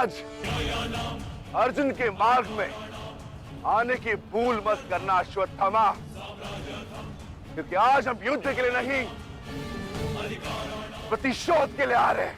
महाराज, अर्जुन के मार्ग में आने की भूल मत करना अश्वत्थामा, क्योंकि आज हम युद्ध के लिए नहीं, प्रतिशोध के लिए आ रहे हैं।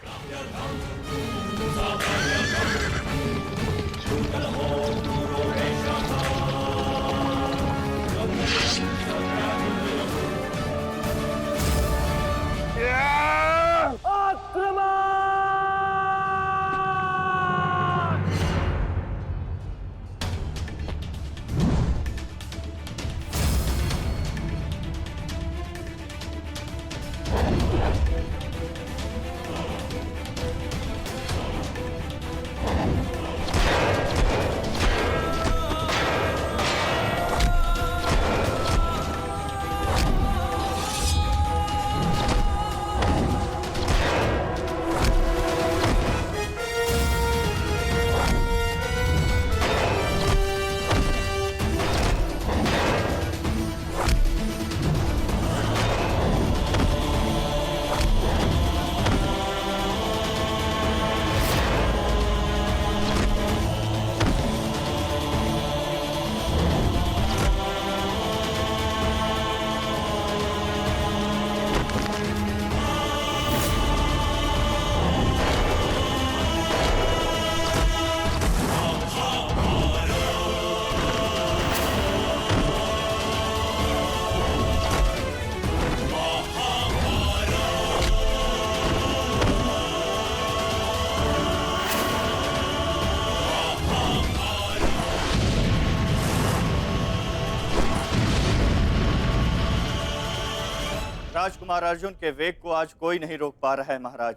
राजकुमार अर्जुन के वेग को आज कोई नहीं रोक पा रहा है महाराज।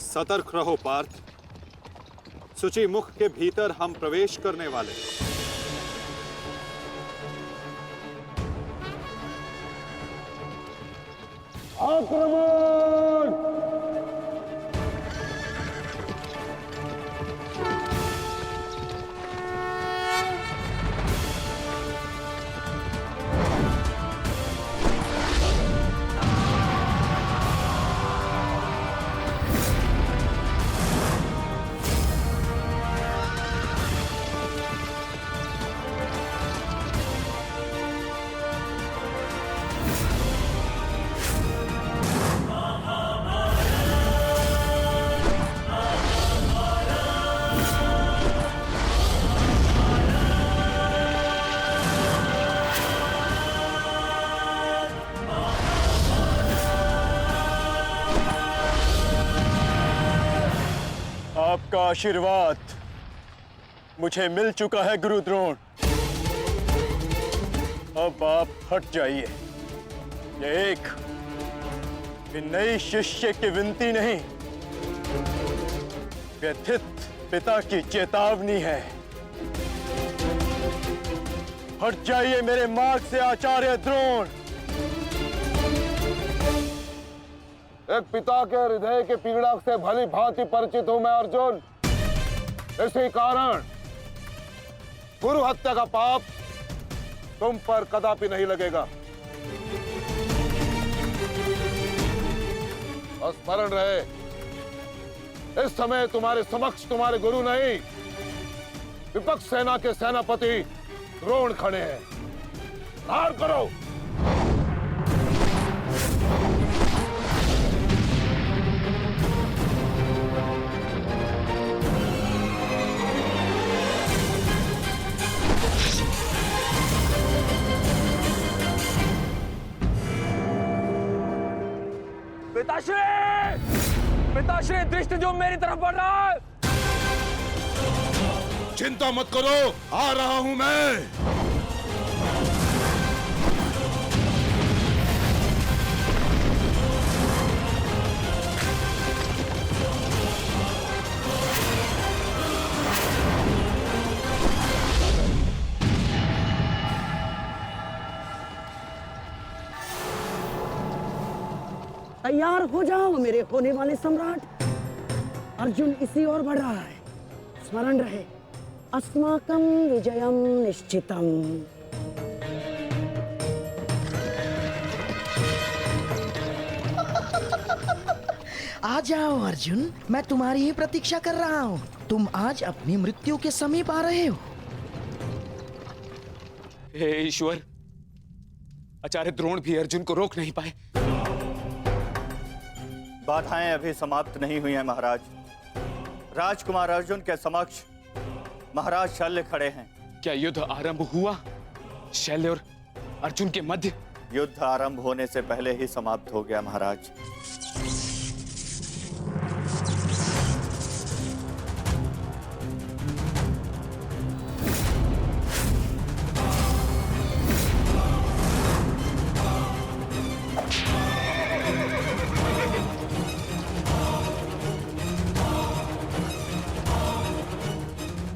सतर्क रहो पार्थ, सूची मुख के भीतर हम प्रवेश करने वाले। आक्रमण! आपका आशीर्वाद मुझे मिल चुका है गुरु द्रोण। अब आप हट जाइए। ये एक नई शिष्य की विनती नहीं, व्यथित पिता की चेतावनी है। हट जाइए मेरे मार्ग से आचार्य द्रोण। एक पिता के हृदय के पीड़ा से भली भांति परिचित हूं मैं अर्जुन। इसी कारण गुरु हत्या का पाप तुम पर कदापि नहीं लगेगा। और स्मरण रहे, इस समय तुम्हारे समक्ष तुम्हारे गुरु नहीं, विपक्ष सेना के सेनापति द्रोण खड़े हैं। धार करो। पिताश्री दृष्टि जो मेरी तरफ बढ़ रहा है। चिंता मत करो, आ रहा हूं मैं। तैयार हो जाओ मेरे होने वाले सम्राट। अर्जुन इसी ओर बढ़ रहा है। स्मरण रहे, अस्माकं विजयम निश्चितम। आ जाओ अर्जुन, मैं तुम्हारी ही प्रतीक्षा कर रहा हूँ। तुम आज अपनी मृत्यु के समीप आ रहे हो। हे ईश्वर, आचार्य द्रोण भी अर्जुन को रोक नहीं पाए। बाधाएं अभी समाप्त नहीं हुई हैं महाराज। राजकुमार अर्जुन के समक्ष महाराज शल्य खड़े हैं। क्या युद्ध आरंभ हुआ शल्य और अर्जुन के मध्य? युद्ध आरंभ होने से पहले ही समाप्त हो गया महाराज।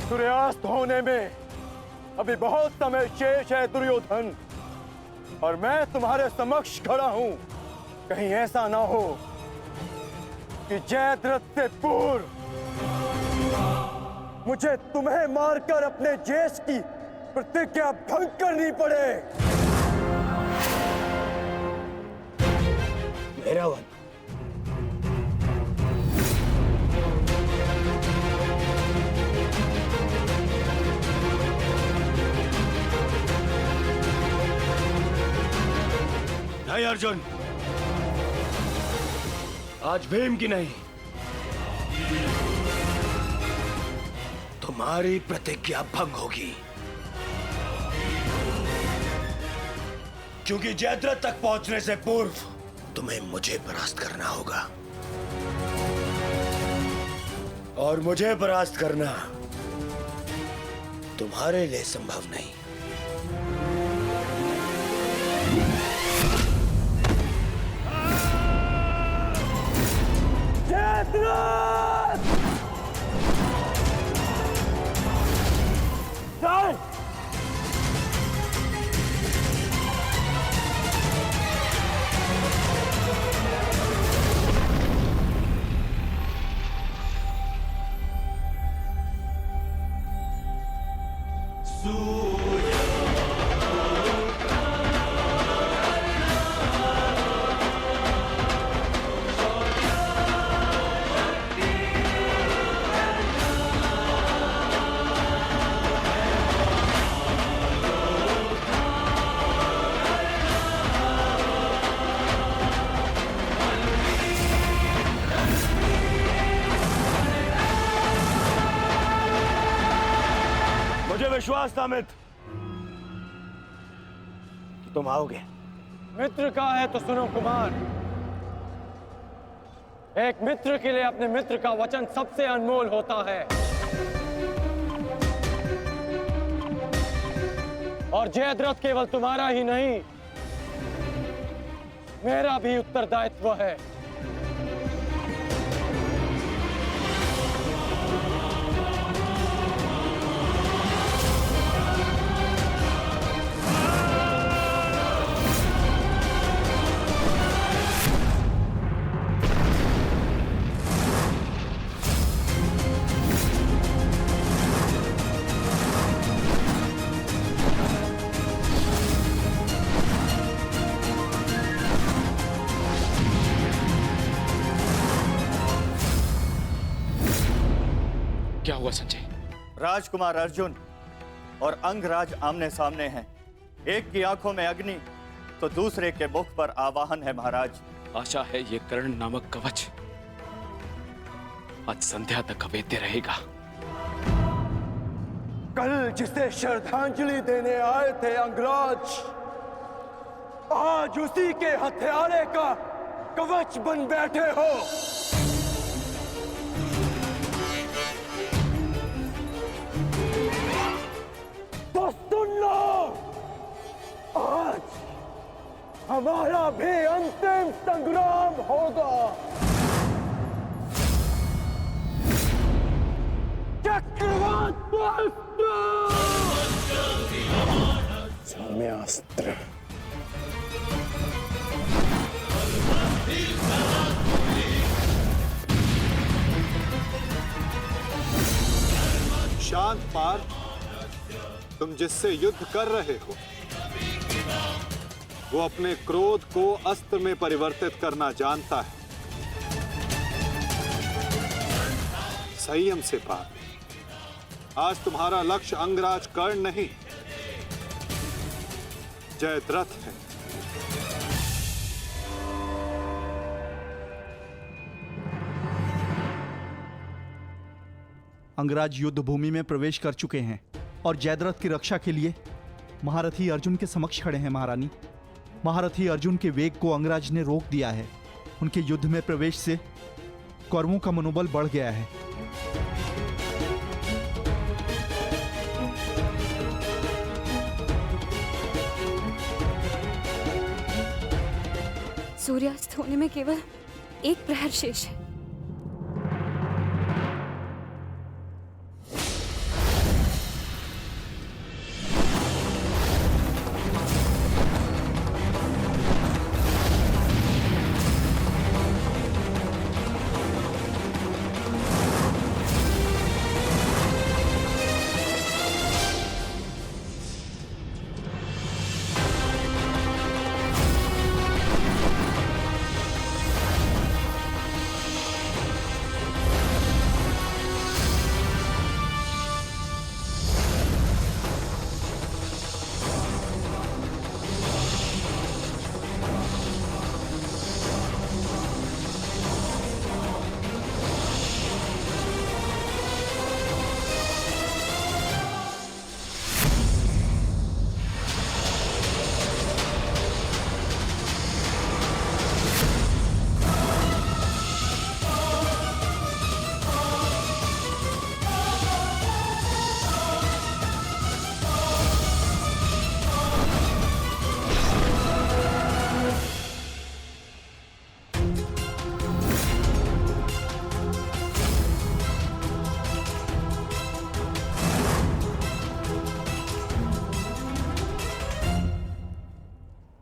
सूर्यास्त होने में अभी बहुत समय शेष है दुर्योधन, और मैं तुम्हारे समक्ष खड़ा हूं। कहीं ऐसा ना हो कि जयद्रथ से पूर्व मुझे तुम्हें मारकर अपने जेश की प्रतिज्ञा भंग करनी पड़े। मेरा वन नहीं अर्जुन, आज भीम की नहीं, तुम्हारी प्रतिज्ञा भंग होगी, क्योंकि जयद्रथ तक पहुंचने से पूर्व तुम्हें मुझे परास्त करना होगा, और मुझे परास्त करना तुम्हारे लिए संभव नहीं। विश्वास था मित्र कि तुम आओगे। मित्र का है तो सुनो कुमार, एक मित्र के लिए अपने मित्र का वचन सबसे अनमोल होता है, और जयद्रथ केवल तुम्हारा ही नहीं, मेरा भी उत्तरदायित्व है। क्या हुआ संजय? राजकुमार अर्जुन और अंगराज आमने सामने हैं। एक की आंखों में अग्नि तो दूसरे के मुख पर आवाहन है महाराज। आशा है ये कर्ण नामक कवच आज संध्या तक अवेद्य रहेगा। कल जिसे श्रद्धांजलि देने आए थे अंगराज, आज उसी के हथियारे का कवच बन बैठे हो। तो सुन लो, आज हमारा भी अंतिम संग्राम होगा। चक्रवात सौम्यास्त्र। शांत पार्थ, तुम जिससे युद्ध कर रहे हो वो अपने क्रोध को अस्त्र में परिवर्तित करना जानता है। संयम से पार। आज तुम्हारा लक्ष्य अंगराज कर्ण नहीं, जयद्रथ है। अंगराज युद्ध भूमि में प्रवेश कर चुके हैं और जयद्रथ की रक्षा के लिए महारथी अर्जुन के समक्ष खड़े हैं। महारानी, महारथी अर्जुन के वेग को अंगराज ने रोक दिया है। उनके युद्ध में प्रवेश से कौरवों का मनोबल बढ़ गया है। सूर्यास्त होने में केवल एक प्रहर शेष है।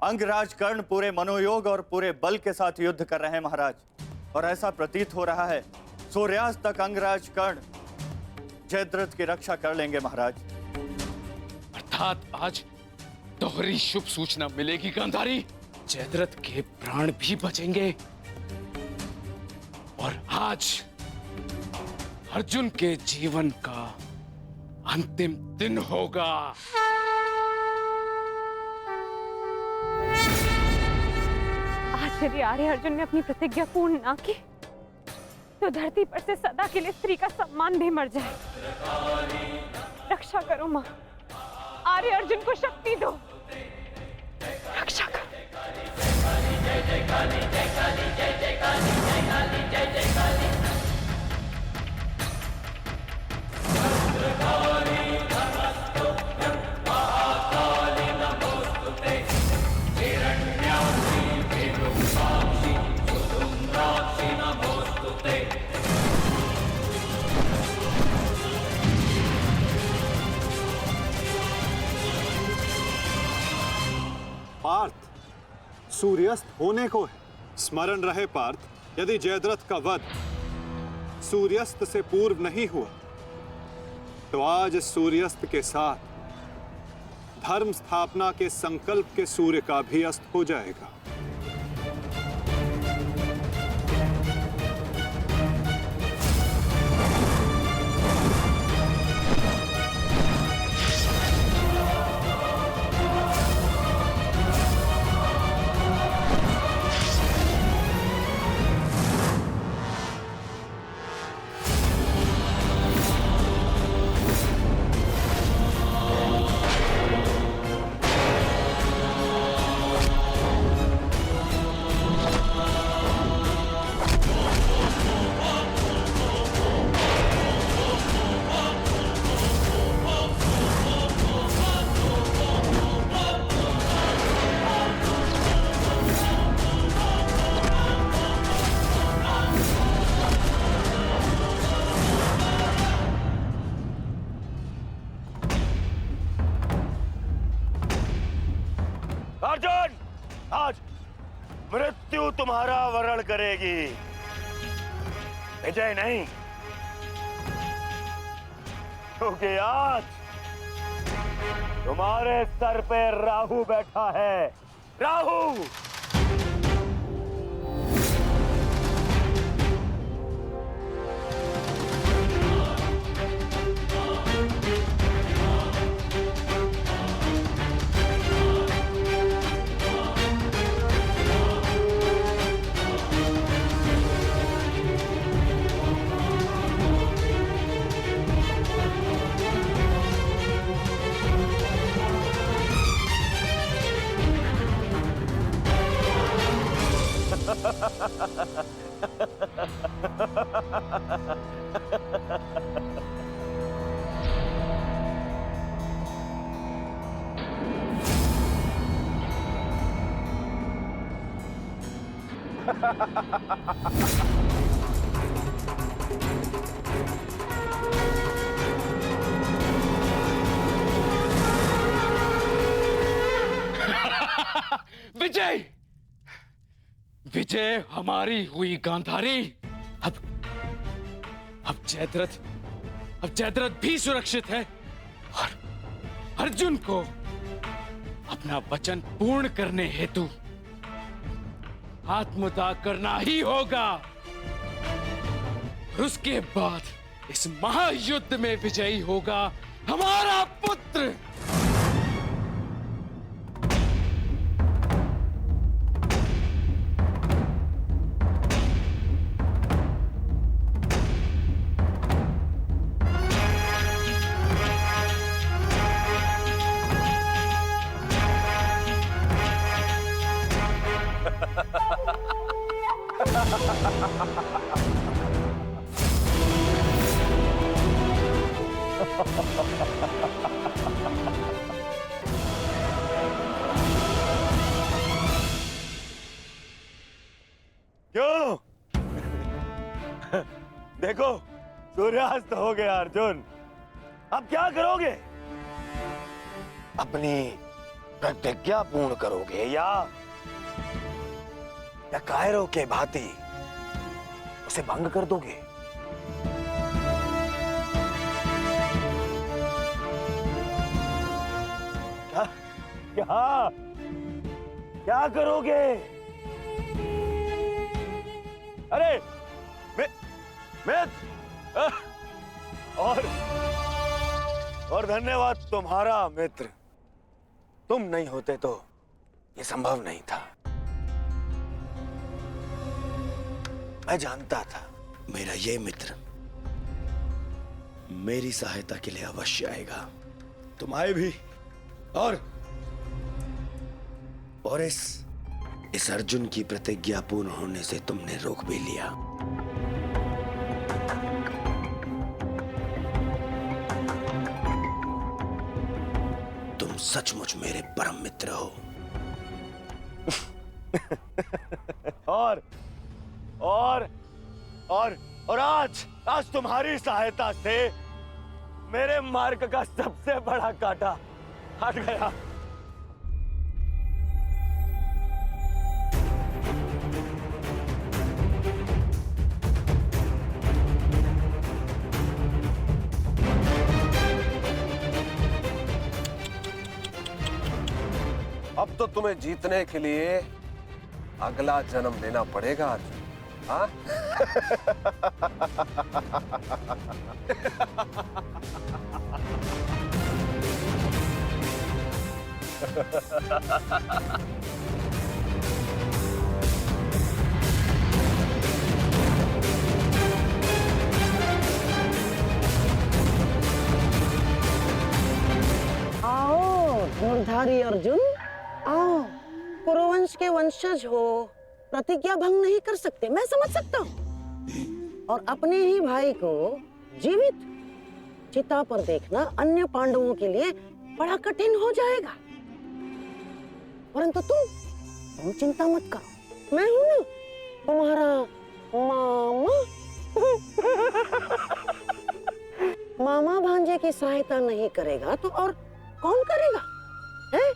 अंगराज कर्ण पूरे मनोयोग और पूरे बल के साथ युद्ध कर रहे हैं महाराज, और ऐसा प्रतीत हो रहा है सूर्यास्त तक अंगराज कर्ण जयद्रथ की रक्षा कर लेंगे महाराज। अर्थात आज दोहरी शुभ सूचना मिलेगी गांधारी। जयद्रथ के प्राण भी बचेंगे और आज अर्जुन के जीवन का अंतिम दिन होगा। आज यदि आर्य अर्जुन ने अपनी प्रतिज्ञा पूर्ण ना की तो धरती पर से सदा के लिए स्त्री का सम्मान भी मर जाए। रक्षा करो मां, आर्य अर्जुन को शक्ति दो, रक्षा करो। पार्थ, सूर्यास्त होने को है। स्मरण रहे पार्थ, यदि जयद्रथ का वध सूर्यास्त से पूर्व नहीं हुआ तो आज सूर्यास्त के साथ धर्म स्थापना के संकल्प के सूर्य का भी अस्त हो जाएगा। अर्जुन, आज मृत्यु तुम्हारा वरण करेगी, विजय नहीं। क्योंकि आज तुम्हारे सर पे राहु बैठा है। राहु विजय, विजय हमारी हुई गांधारी। अब जयद्रथ भी सुरक्षित है और अर्जुन को अपना वचन पूर्ण करने हेतु आत्मदाह करना ही होगा। और उसके बाद इस महायुद्ध में विजयी होगा हमारा पुत्र। क्यों? देखो, सूर्यास्त हो गया अर्जुन। अब क्या करोगे? अपनी प्रतिज्ञा पूर्ण करोगे या कायरों के भांति उसे भंग कर दोगे? क्या क्या करोगे? अरे मैं और धन्यवाद तुम्हारा मित्र। तुम नहीं होते तो ये संभव नहीं था। मैं जानता था मेरा ये मित्र मेरी सहायता के लिए अवश्य आएगा। तुम आए भी और इस अर्जुन की प्रतिज्ञा पूर्ण होने से तुमने रोक भी लिया। तुम सचमुच मेरे परम मित्र हो। और आज तुम्हारी सहायता से मेरे मार्ग का सबसे बड़ा कांटा हट गया। अब तो तुम्हें जीतने के लिए अगला जन्म लेना पड़ेगा अर्जुन। हाँ? आओ धनुर्धारी अर्जुन, आओ। कुरुवंश के वंशज हो, प्रतिज्ञा भंग नहीं कर सकते, मैं समझ सकता हूँ। और अपने ही भाई को जीवित चिता पर देखना अन्य पांडवों के लिए बड़ा कठिन हो जाएगा। परंतु तुम चिंता मत करो, मैं हूं ना तुम्हारा मामा। मामा भांजे की सहायता नहीं करेगा तो और कौन करेगा? है?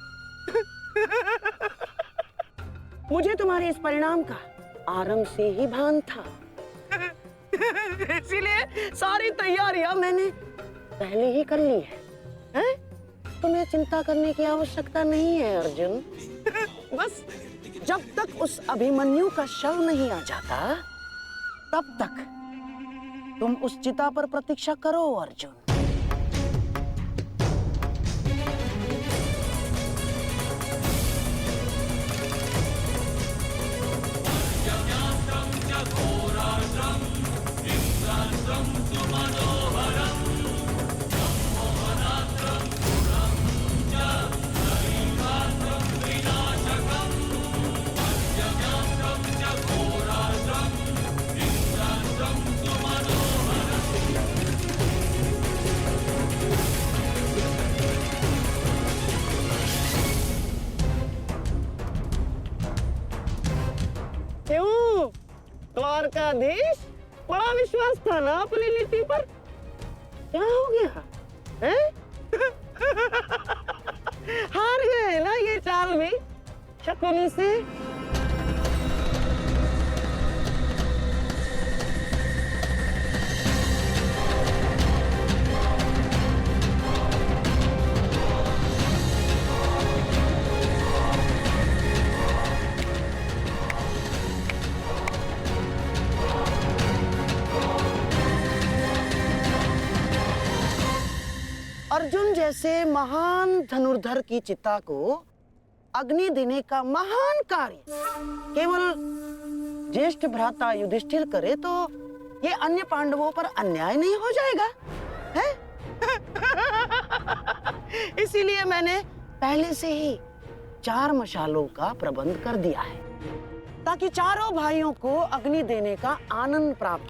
मुझे तुम्हारे इस परिणाम का आरंभ से ही भान था। इसीलिए सारी तैयारियां मैंने पहले ही कर ली है? तुम्हें चिंता करने की आवश्यकता नहीं है अर्जुन। बस जब तक उस अभिमन्यु का शव नहीं आ जाता तब तक तुम उस चिता पर प्रतीक्षा करो अर्जुन। द्वारकाधीश, बड़ा विश्वास था ना अपनी नीति पर। क्या हो गया हैं? हार गए ना ये चाल भी शकुनी से। अर्जुन जैसे महान धनुर्धर की चिता को अग्नि देने का महान कार्य केवल ज्येष्ठ भ्राता युधिष्ठिर करे तो ये अन्य पांडवों पर अन्याय नहीं हो जाएगा, है? इसीलिए मैंने पहले से ही 4 मशालों का प्रबंध कर दिया है ताकि चारों भाइयों को अग्नि देने का आनंद प्राप्त